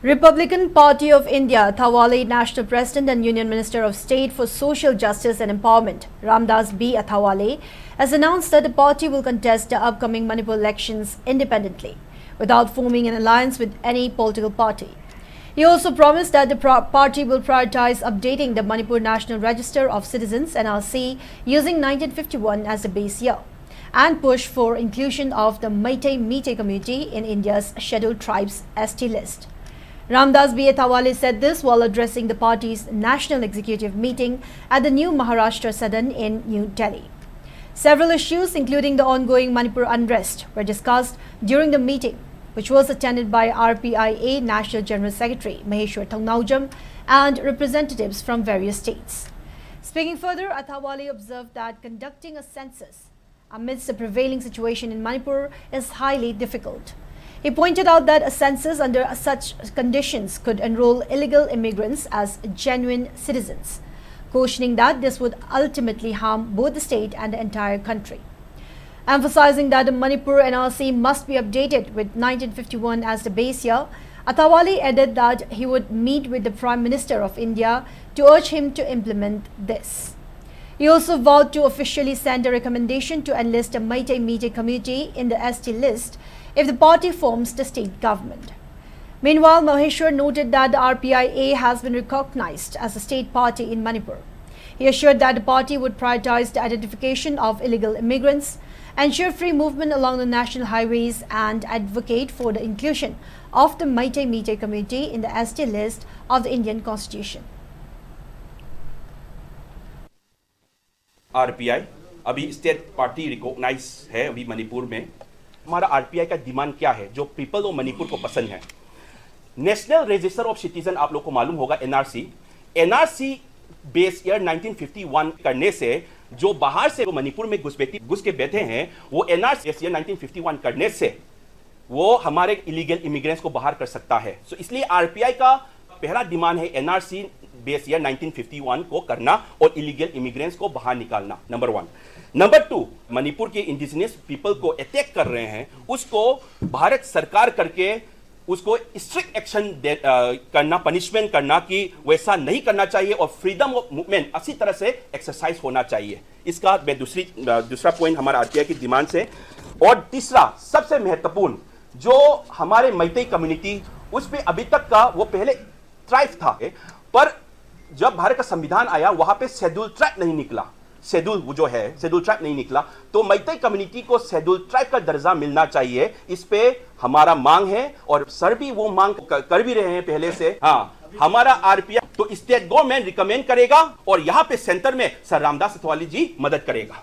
Republican Party of India, Athawale National President and Union Minister of State for Social Justice and Empowerment, Ramdas B. Athawale, has announced that the party will contest the upcoming Manipur elections independently, without forming an alliance with any political party. He also promised that the party will prioritize updating the Manipur National Register of Citizens (NRC) using 1951 as the base year, and push for inclusion of the Meitei community in India's Scheduled Tribes ST list. Ramdas B. Athawale said this while addressing the party's national executive meeting at the new Maharashtra Sadan in New Delhi. Several issues, including the ongoing Manipur unrest, were discussed during the meeting, which was attended by RPIA National General Secretary Maheshwar Thangnaujem and representatives from various states. Speaking further, Athawale observed that conducting a census amidst the prevailing situation in Manipur is highly difficult. He pointed out that a census under such conditions could enroll illegal immigrants as genuine citizens, cautioning that this would ultimately harm both the state and the entire country. Emphasizing that the Manipur NRC must be updated with 1951 as the base year, Athawale added that he would meet with the Prime Minister of India to urge him to implement this. He also vowed to officially send a recommendation to enlist the Meitei community in the ST list if the party forms the state government. Meanwhile, Maheshwar noted that the RPIA has been recognized as a state party in Manipur. He assured that the party would prioritize the identification of illegal immigrants, ensure free movement along the national highways, and advocate for the inclusion of the Meitei community in the ST list of the Indian Constitution. RPI अभी state party recognise है अभी मणिपुर में। हमारा RPI का demand क्या है जो people of Manipur को पसंद है? नेशनल रजिस्टर ऑफ सिटीजन आप लोग को मालूम होगा, एनआरसी बेस ईयर 1951 करने से जो बाहर से मणिपुर में घुस के बैठे हैं, वो एनआरसी ईयर 1951 करने से वो हमारे इलीगल इमिग्रेंट्स को बाहर कर सकता है। सो इसलिए आरपीआई का पहला डिमांड है एनआरसी बेस ईयर 1951 को करना और इलीगल इमिग्रेंट्स को बाहर निकालना, नंबर 1। नंबर 2, मणिपुर के इंडिजिनियस पीपल को अटैक कर रहे हैं, उसको भारत सरकार करके उसको स्ट्रिक्ट एक्शन करना, पनिशमेंट करना कि वैसा नहीं करना चाहिए और फ्रीडम ऑफ मूवमेंट अच्छी तरह से एक्सरसाइज होना चाहिए। इसका दूसरा पॉइंट हमारा आरपीआई की डिमांड से। और तीसरा सबसे महत्वपूर्ण, जो हमारे मैतेई कम्युनिटी, उस पे अभी तक का वो पहले ट्राइब था, पर जब भारत का संविधान आया वहां पे शेड्यूल ट्राइब नहीं निकला, शेड्यूल ट्राइब नहीं निकला, तो मैतेई कम्युनिटी को शेड्यूल ट्राइब का दर्जा मिलना चाहिए। इस पे हमारा मांग है और सर भी वो मांग कर भी रहे हैं पहले से। हाँ, हमारा आरपीआई तो स्टेट गवर्नमेंट रिकमेंड करेगा और यहाँ पे सेंटर में सर रामदास अथवाले जी मदद करेगा।